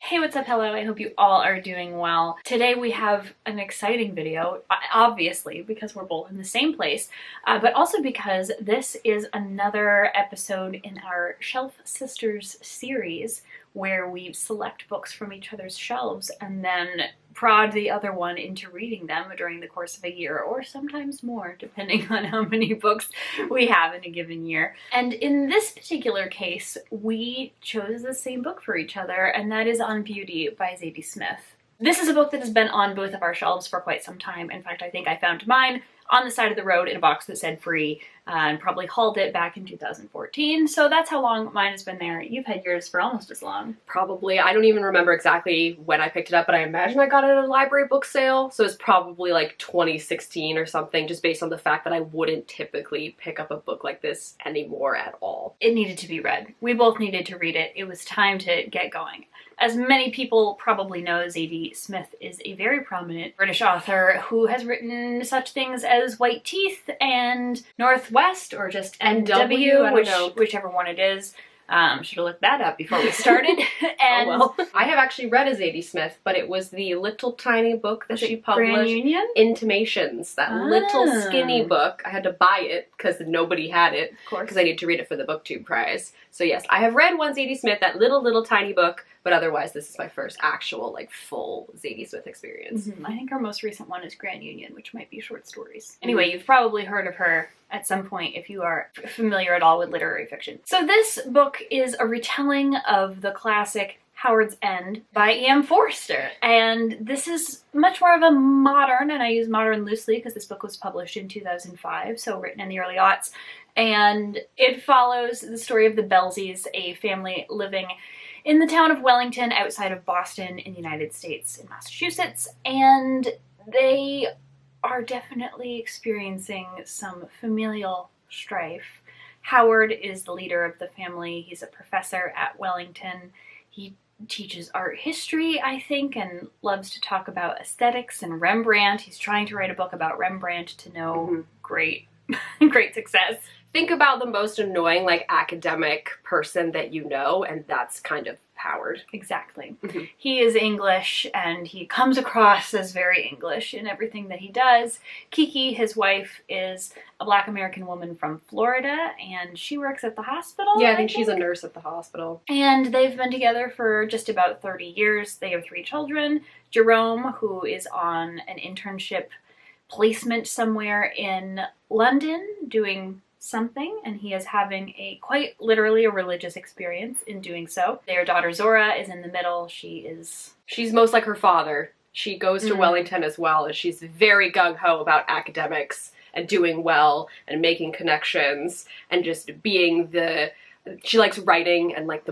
Hey, what's up? Hello, I hope you all are doing well. Today we have an exciting video, obviously because we're both in the same place, but also because this is another episode in our Shelf Sisters series where we select books from each other's shelves and then prod the other one into reading them during the course of a year, or sometimes more, depending on how many books we have in a given year. And in this particular case, we chose the same book for each other, and that is On Beauty by Zadie Smith. This is a book that has been on both of our shelves for quite some time. In fact, I think I found mine on the side of the road in a box that said free and probably hauled it back in 2014. So that's how long mine has been there. You've had yours for almost as long. Probably. I don't even remember exactly when I picked it up, but I imagine I got it at a library book sale. So it's probably like 2016 or something, just based on the fact that I wouldn't typically pick up a book like this anymore at all. It needed to be read. We both needed to read it. It was time to get going. As many people probably know, Zadie Smith is a very prominent British author who has written such things as White Teeth and Northwest, or just NW, whichever one it is. Should have looked that up before we started. And oh well. I have actually read a Zadie Smith, but it was the little tiny book that she published. Grand Union? Intimations. That little skinny book. I had to buy it because nobody had it. Of course. Because I needed to read it for the BookTube prize. So yes, I have read one Zadie Smith, that little tiny book, but otherwise this is my first actual, like, full Zadie Smith experience. I think our most recent one is Grand Union, which might be short stories. Anyway, you've probably heard of her at some point if you are familiar at all with literary fiction. So this book is a retelling of the classic Howard's End by E.M. Forster. And this is much more of a modern, and I use modern loosely because this book was published in 2005, so written in the early aughts. And it follows the story of the Belseys, a family living in the town of Wellington outside of Boston in the United States, in Massachusetts. And they are definitely experiencing some familial strife. Howard is the leader of the family. He's a professor at Wellington. He teaches art history, I think, and loves to talk about aesthetics and Rembrandt. He's trying to write a book about Rembrandt to no great success. Think about the most annoying, like, academic person that you know, and that's kind of Howard. Exactly. He is English, and he comes across as very English in everything that he does. Kiki, his wife, is a Black American woman from Florida, and she works at the hospital. Yeah, I think she's a nurse at the hospital. And they've been together for just about 30 years. They have 3 children. Jerome, who is on an internship placement somewhere in London doing something, and he is having quite literally a religious experience in doing so. Their daughter Zora is in the middle. She's most like her father. She goes to Wellington as well, and she's very gung-ho about academics and doing well and making connections and just being she likes writing and, like,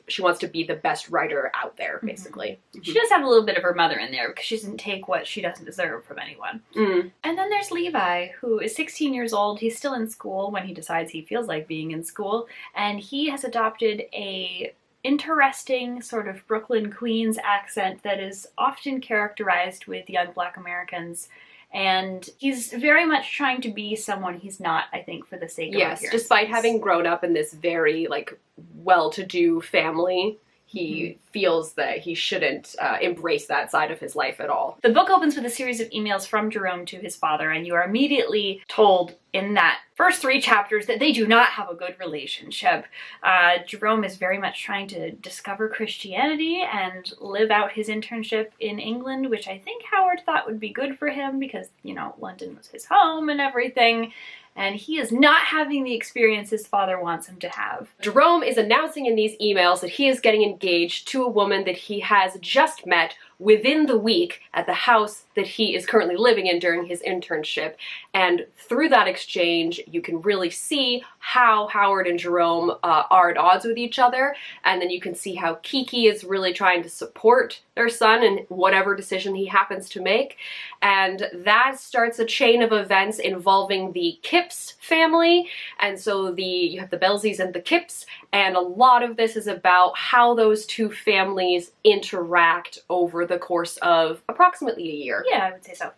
she wants to be the best writer out there, basically. She does have a little bit of her mother in there because she doesn't take what she doesn't deserve from anyone. And then there's Levi, who is 16 years old. He's still in school when he decides he feels like being in school, and he has adopted a interesting sort of Brooklyn, Queens accent that is often characterized with young Black Americans. And he's very much trying to be someone he's not, I think, for the sake of appearance. Yes, despite having grown up in this very, like, well-to-do family, he feels that he shouldn't embrace that side of his life at all. The book opens with a series of emails from Jerome to his father, and you are immediately told in that first 3 chapters that they do not have a good relationship. Jerome is very much trying to discover Christianity and live out his internship in England, which I think Howard thought would be good for him because, you know, London was his home and everything. And he is not having the experience his father wants him to have. Jerome is announcing in these emails that he is getting engaged to a woman that he has just met within the week at the house that he is currently living in during his internship. And through that exchange, you can really see how Howard and Jerome are at odds with each other. And then you can see how Kiki is really trying to support their son in whatever decision he happens to make. And that starts a chain of events involving the Kipps family. And so you have the Belseys and the Kipps, and a lot of this is about how those two families interact over the course of approximately a year. Yeah, I would say so.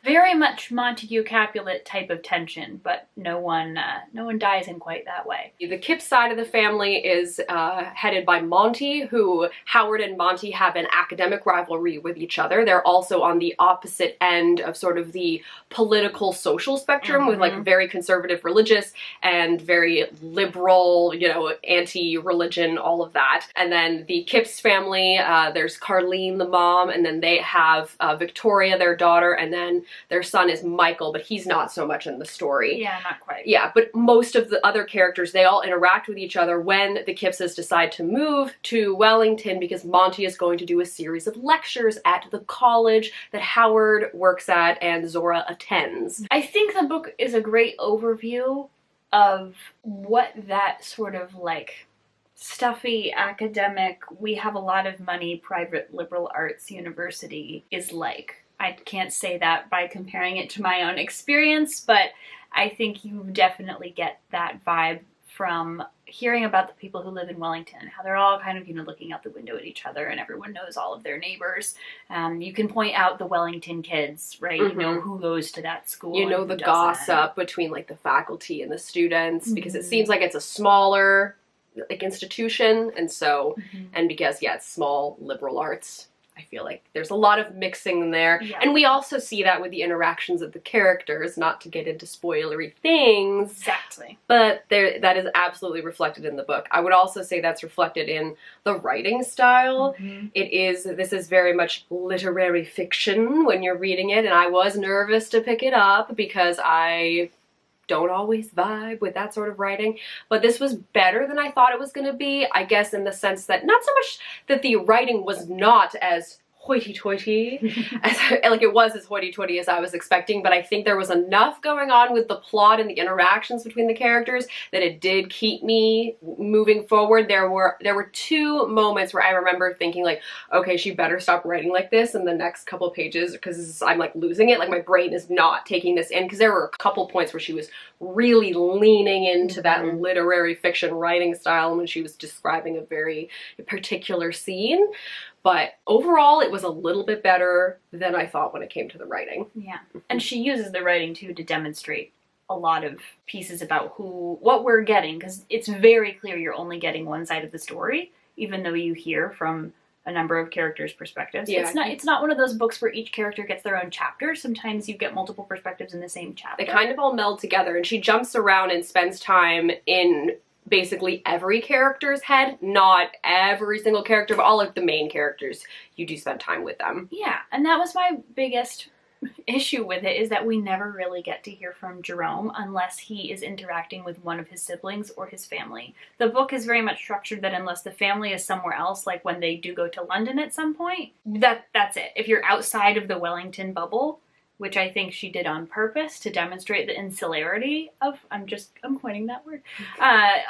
Very much Montague Capulet type of tension, but no one dies in quite that way. The Kipps side of the family is headed by Monty, who Howard and Monty have an academic rivalry with each other. They're also on the opposite end of sort of the political social spectrum, with like very conservative religious and very liberal, you know, anti-religion, all of that. And then the Kipps family, there's Carlene, the mom, and then they have Victoria, their daughter, and then their son is Michael, but he's not so much in the story. Yeah, not quite. Yeah, but most of the other characters, they all interact with each other when the Kippses decide to move to Wellington, because Monty is going to do a series of lectures at the college that Howard works at and Zora attends. I think the book is a great overview of what that sort of like stuffy academic, we have a lot of money, private liberal arts university is like. I can't say that by comparing it to my own experience, but I think you definitely get that vibe from hearing about the people who live in Wellington, how they're all kind of, you know, looking out the window at each other and everyone knows all of their neighbors. You can point out the Wellington kids, right? You know who goes to that school. You know the gossip between like the faculty and the students, because it seems like it's a smaller like institution, and so and because it's small liberal arts, I feel like there's a lot of mixing there. And we also see that with the interactions of the characters, not to get into spoilery things. Exactly. But that is absolutely reflected in the book. I would also say that's reflected in the writing style. This is very much literary fiction when you're reading it, and I was nervous to pick it up because I don't always vibe with that sort of writing, but this was better than I thought it was going to be, I guess, in the sense that not so much that the writing was not as hoity-toity as like it was as hoity-toity as I was expecting, but I think there was enough going on with the plot and the interactions between the characters that it did keep me moving forward. There were two moments where I remember thinking like, okay, she better stop writing like this in the next couple pages, because I'm like losing it, like my brain is not taking this in, because there were a couple points where she was really leaning into that literary fiction writing style when she was describing a very particular scene. But overall, it was a little bit better than I thought when it came to the writing. Yeah. And she uses the writing, too, to demonstrate a lot of pieces about what we're getting, because it's very clear you're only getting one side of the story, even though you hear from a number of characters' perspectives. Yeah. It's not one of those books where each character gets their own chapter. Sometimes you get multiple perspectives in the same chapter. They kind of all meld together, and she jumps around and spends time in basically every character's head, not every single character, but all of the main characters, you do spend time with them. Yeah, and that was my biggest issue with it, is that we never really get to hear from Jerome unless he is interacting with one of his siblings or his family. The book is very much structured that unless the family is somewhere else, like when they do go to London at some point, that's it. If you're outside of the Wellington bubble, which I think she did on purpose to demonstrate the insularity of, I'm coining that word,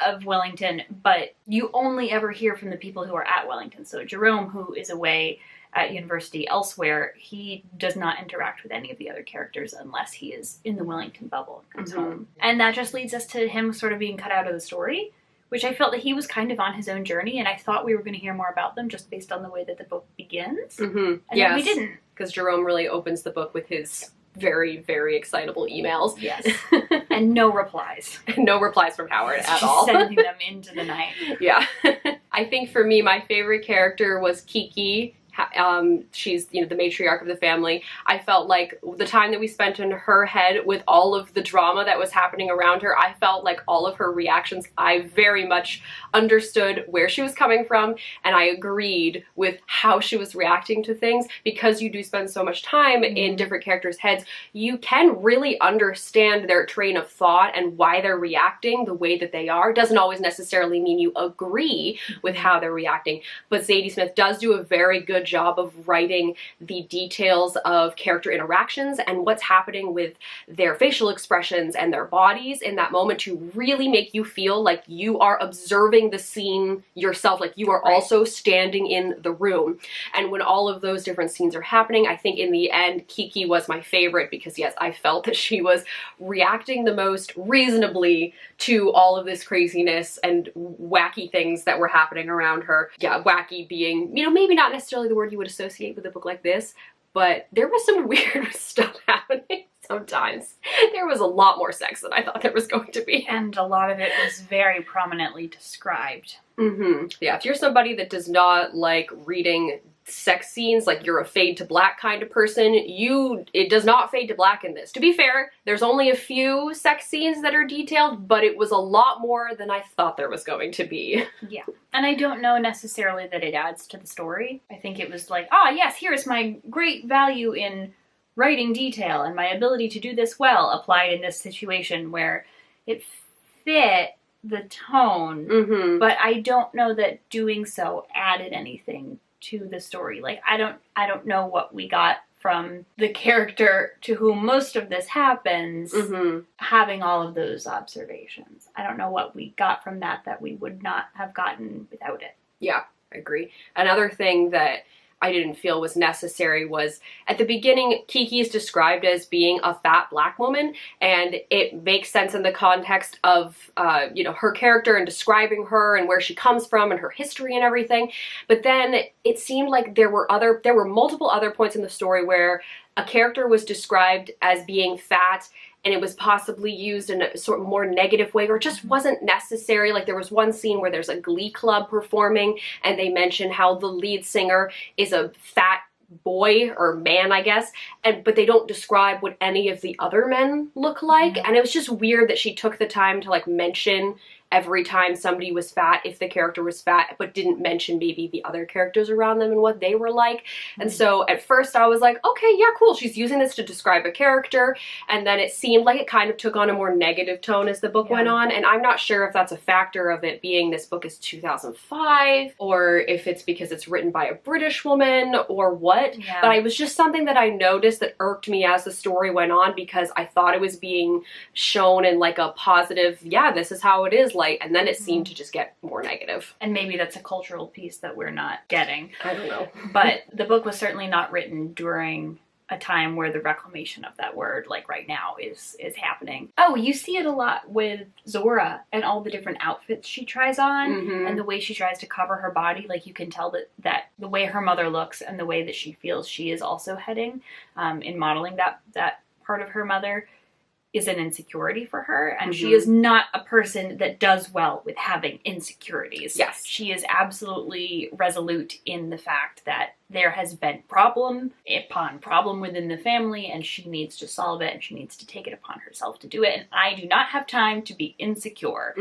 of Wellington, but you only ever hear from the people who are at Wellington. So Jerome, who is away at university elsewhere, he does not interact with any of the other characters unless he is in the Wellington bubble and comes home. And that just leads us to him sort of being cut out of the story, which I felt that he was kind of on his own journey, and I thought we were going to hear more about them just based on the way that the book begins. And then we didn't. Because Jerome really opens the book with his very, very excitable emails. Yes. And no replies. No replies from Howard at all. Sending them into the night. Yeah. I think for me, my favorite character was Kiki. She's, the matriarch of the family. I felt like the time that we spent in her head with all of the drama that was happening around her, I felt like all of her reactions, I very much understood where she was coming from, and I agreed with how she was reacting to things. Because you do spend so much time in different characters' heads, you can really understand their train of thought and why they're reacting the way that they are. Doesn't always necessarily mean you agree with how they're reacting, but Zadie Smith does do a very good job of writing the details of character interactions and what's happening with their facial expressions and their bodies in that moment to really make you feel like you are observing the scene yourself, like you are also standing in the room. And when all of those different scenes are happening, I think in the end Kiki was my favorite, because yes, I felt that she was reacting the most reasonably to all of this craziness and wacky things that were happening around her. Yeah, wacky being, maybe not necessarily the word you would associate with a book like this, but there was some weird stuff happening sometimes. There was a lot more sex than I thought there was going to be. And a lot of it was very prominently described. Yeah, if you're somebody that does not like reading sex scenes, like you're a fade to black kind of person, it does not fade to black in this. To be fair, there's only a few sex scenes that are detailed, but it was a lot more than I thought there was going to be. Yeah. And I don't know necessarily that it adds to the story. I think it was like, ah, yes, here's my great value in writing detail and my ability to do this well applied in this situation where it fit the tone, but I don't know that doing so added anything to the story. Like, I don't know what we got from the character to whom most of this happens having all of those observations. I don't know what we got from that we would not have gotten without it. Yeah, I agree. Another thing that I didn't feel was necessary was at the beginning, Kiki is described as being a fat black woman, and it makes sense in the context of, her character and describing her and where she comes from and her history and everything. But then it seemed like there were multiple other points in the story where a character was described as being fat and it was possibly used in a sort of more negative way, or it just wasn't necessary. Like there was one scene where there's a glee club performing and they mention how the lead singer is a fat boy or man, I guess, but they don't describe what any of the other men look like. And it was just weird that she took the time to like mention every time somebody was fat, if the character was fat, but didn't mention maybe the other characters around them and what they were like. And so at first I was like, okay, yeah, cool. She's using this to describe a character. And then it seemed like it kind of took on a more negative tone as the book went on. And I'm not sure if that's a factor of it being this book is 2005 or if it's because it's written by a British woman or what. Yeah. But it was just something that I noticed that irked me as the story went on, because I thought it was being shown in like a positive, yeah, this is how it is, and then it seemed to just get more negative. And maybe that's a cultural piece that we're not getting. I don't know. But the book was certainly not written during a time where the reclamation of that word, like right now, is happening. Oh, you see it a lot with Zora and all the different outfits she tries on and the way she tries to cover her body. Like you can tell that the way her mother looks and the way that she feels she is also heading in modeling that part of her mother is an insecurity for her, and she is not a person that does well with having insecurities. Yes. She is absolutely resolute in the fact that there has been problem upon problem within the family, and she needs to solve it, and she needs to take it upon herself to do it, and I do not have time to be insecure.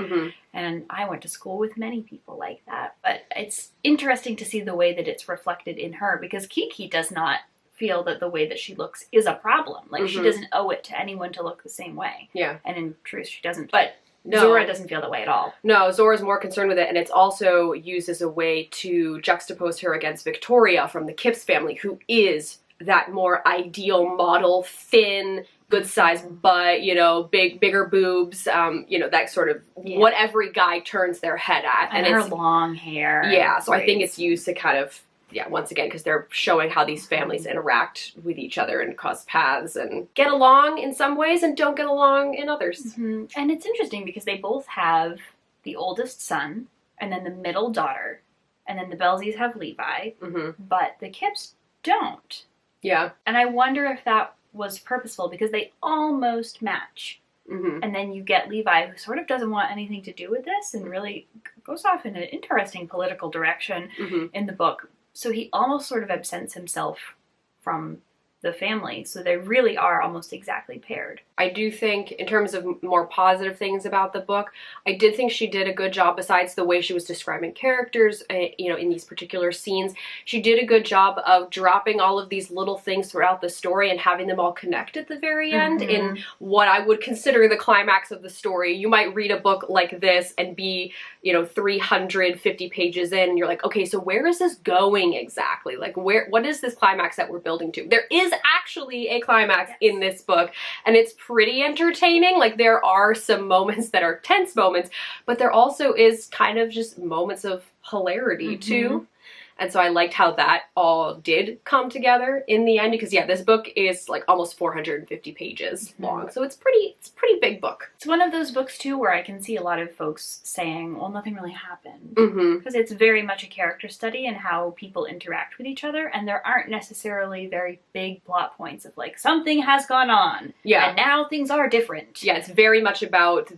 And I went to school with many people like that, but it's interesting to see the way that it's reflected in her, because Kiki does not feel that the way that she looks is a problem. Like she doesn't owe it to anyone to look the same way. Yeah. And in truth, she doesn't. But Zora doesn't feel that way at all. No, Zora's more concerned with it, and it's also used as a way to juxtapose her against Victoria from the Kipps family, who is that more ideal model, thin, good sized butt, bigger boobs, that sort of what every guy turns their head at. And her long hair. Yeah, so I think it's used to kind of, once again, because they're showing how these families interact with each other and cross paths and get along in some ways and don't get along in others. And it's interesting because they both have the oldest son and then the middle daughter, and then the Belzies have Levi, but the Kipps don't. Yeah. And I wonder if that was purposeful, because they almost match. And then you get Levi, who sort of doesn't want anything to do with this and really goes off in an interesting political direction in the book. So he almost sort of absents himself from the family. So they really are almost exactly paired. I do think, in terms of more positive things about the book, I did think she did a good job, besides the way she was describing characters, in these particular scenes. She did a good job of dropping all of these little things throughout the story and having them all connect at the very end in what I would consider the climax of the story. You might read a book like this and be, 350 pages in, and you're like, okay, so where is this going exactly? Like, what is this climax that we're building to? There is actually a climax in this book, and it's pretty entertaining. Like, there are some moments that are tense moments, but there also is kind of just moments of hilarity too. And so I liked how that all did come together in the end, because yeah, this book is like almost 450 pages long. So it's a pretty big book. It's one of those books too where I can see a lot of folks saying, well, nothing really happened. Mm-hmm. Because it's very much a character study and how people interact with each other, and there aren't necessarily very big plot points of like, something has gone on. Yeah. And now things are different. Yeah, it's very much about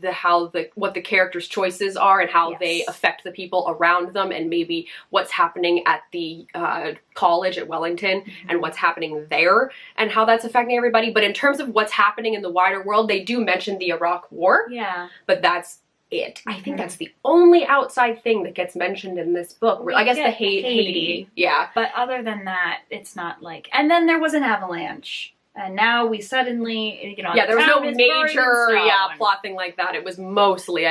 what the characters' choices are and how Yes. they affect the people around them, and maybe what's happening at the college at Wellington and what's happening there and how that's affecting everybody. But in terms of what's happening in the wider world, they do mention the Iraq War, Yeah. but that's it. I think that's the only outside thing that gets mentioned in this book. We I guess the get Haiti. Haiti. Yeah. But other than that, it's not like... And then there was an avalanche. And now we suddenly, Yeah, there was no town is buried in major snow. plot thing like that. It was mostly,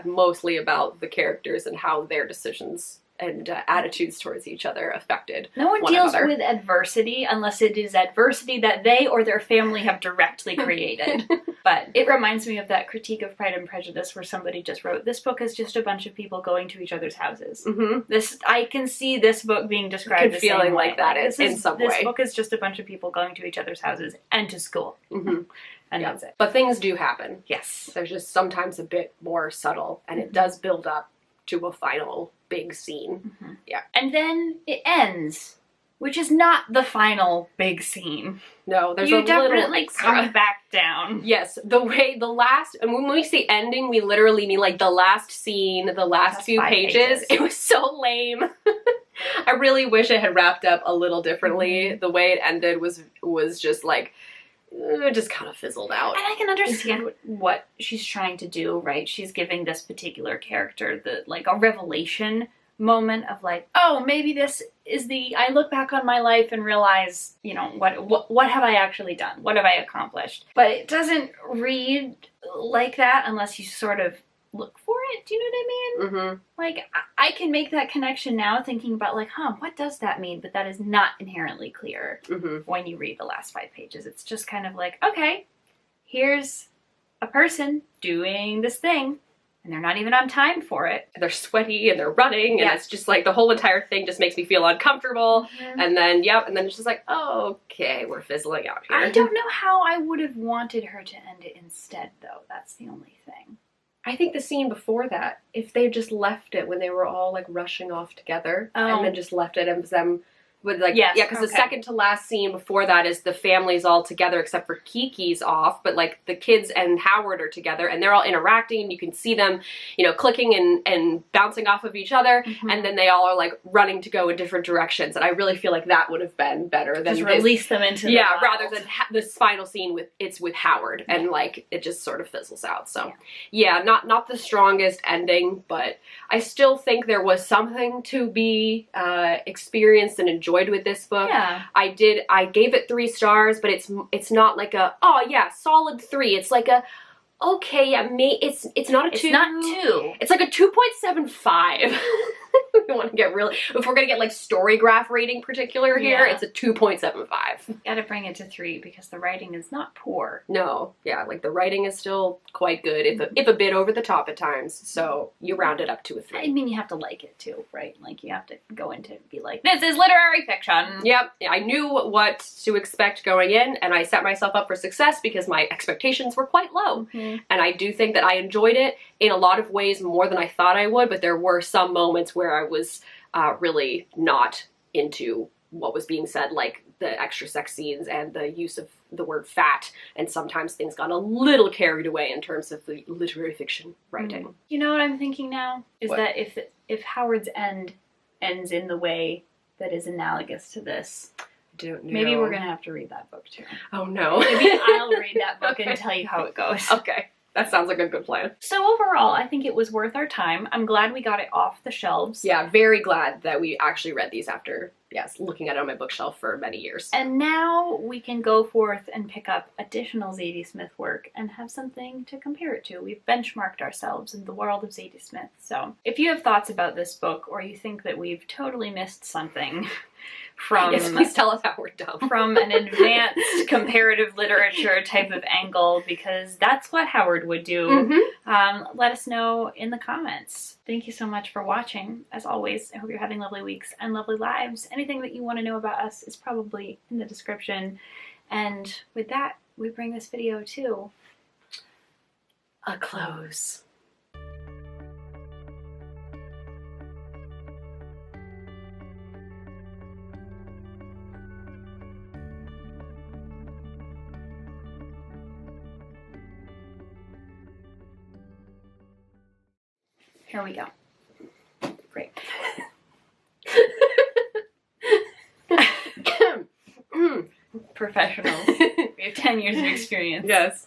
mostly about the characters and how their decisions and attitudes towards each other affected No one one deals another. with adversity unless it is adversity that they or their family have directly created. But it reminds me of that critique of Pride and Prejudice where somebody just wrote, this book is just a bunch of people going to each other's houses. Mm-hmm. I can see this book being described the feeling same way. like that this in some This way. book is just a bunch of people going to each other's houses and to school. Mm-hmm. And Yeah. that's it. But things do happen. Yes. There's just sometimes a bit more subtle, and it does build up to a final big scene. Mhm. Yeah. And then it ends, which is not the final big scene. No, there's You a little definitely extra. come back down. Yes, and when we say ending, we literally mean like the last scene, the last Last few 5 pages. It was so lame. I really wish it had wrapped up a little differently. The way it ended was just like, it just kind of fizzled out. And I can understand what she's trying to do, right? She's giving this particular character a revelation moment of like, oh, maybe this is I look back on my life and realize, what have I actually done? What have I accomplished? But it doesn't read like that unless you sort of look for it. Do you know what I mean? Mm-hmm. Like, I can make that connection now thinking about like, what does that mean? But that is not inherently clear Mm-hmm. when you read the last 5 pages. It's just kind of like, okay, here's a person doing this thing, and they're not even on time for it. They're sweaty and they're running, and Yeah. it's just like the whole entire thing just makes me feel uncomfortable. And then, it's just like, oh, okay, we're fizzling out here. I don't know how I would have wanted her to end it instead, though. That's the only thing. I think the scene before that, if they just left it when they were all like rushing off together, Oh. and then just left it and them with like, Yes, because the okay. second to last scene before that is the family's all together except for Kiki's off, but like the kids and Howard are together and they're all interacting and you can see them, clicking and bouncing off of each other, and then they all are like running to go in different directions, and I really feel like that would have been better than Just this. release them into the wild. Rather than this final scene with Howard, and like it just sort of fizzles out. So not the strongest ending, but I still think there was something to be experienced and enjoyed with this book. Yeah. I gave it 3 stars, but it's not like a solid 3. It's like a okay, it's not a 2. It's not 2. It's like a 2.75. We want to get if we're gonna get like story graph rating particular here, Yeah. it's a 2.75. Gotta bring it to 3 because the writing is not poor. No, like the writing is still quite good, if a bit over the top at times. So you round it up to a 3. I mean, you have to like it too, right? Like, you have to go into it and be like, this is literary fiction. Yep, I knew what to expect going in, and I set myself up for success because my expectations were quite low. Mhm. And I do think that I enjoyed it in a lot of ways more than I thought I would, but there were some moments where I was really not into what was being said, like the extra sex scenes and the use of the word fat, and sometimes things got a little carried away in terms of the literary fiction writing. You know what I'm thinking now? Is What? that if Howard's End ends in the way that is analogous to this, Don't know. maybe we're gonna have to read that book too. Oh no. Maybe I'll read that book Okay. and tell you how it goes. Okay, that sounds like a good plan. So overall, I think it was worth our time. I'm glad we got it off the shelves. Yeah, very glad that we actually read these after, looking at it on my bookshelf for many years. And now we can go forth and pick up additional Zadie Smith work and have something to compare it to. We've benchmarked ourselves in the world of Zadie Smith. So if you have thoughts about this book, or you think that we've totally missed something, from Yes, please tell us how we're dumb. from an advanced comparative literature type of angle, because that's what Howard would do. Mm-hmm. Let us know in the comments. Thank you so much for watching. As always, I hope you're having lovely weeks and lovely lives. Anything that you want to know about us is probably in the description. And with that, we bring this video to a close. Here we go. Great. Professional. We have 10 years of experience. Yes.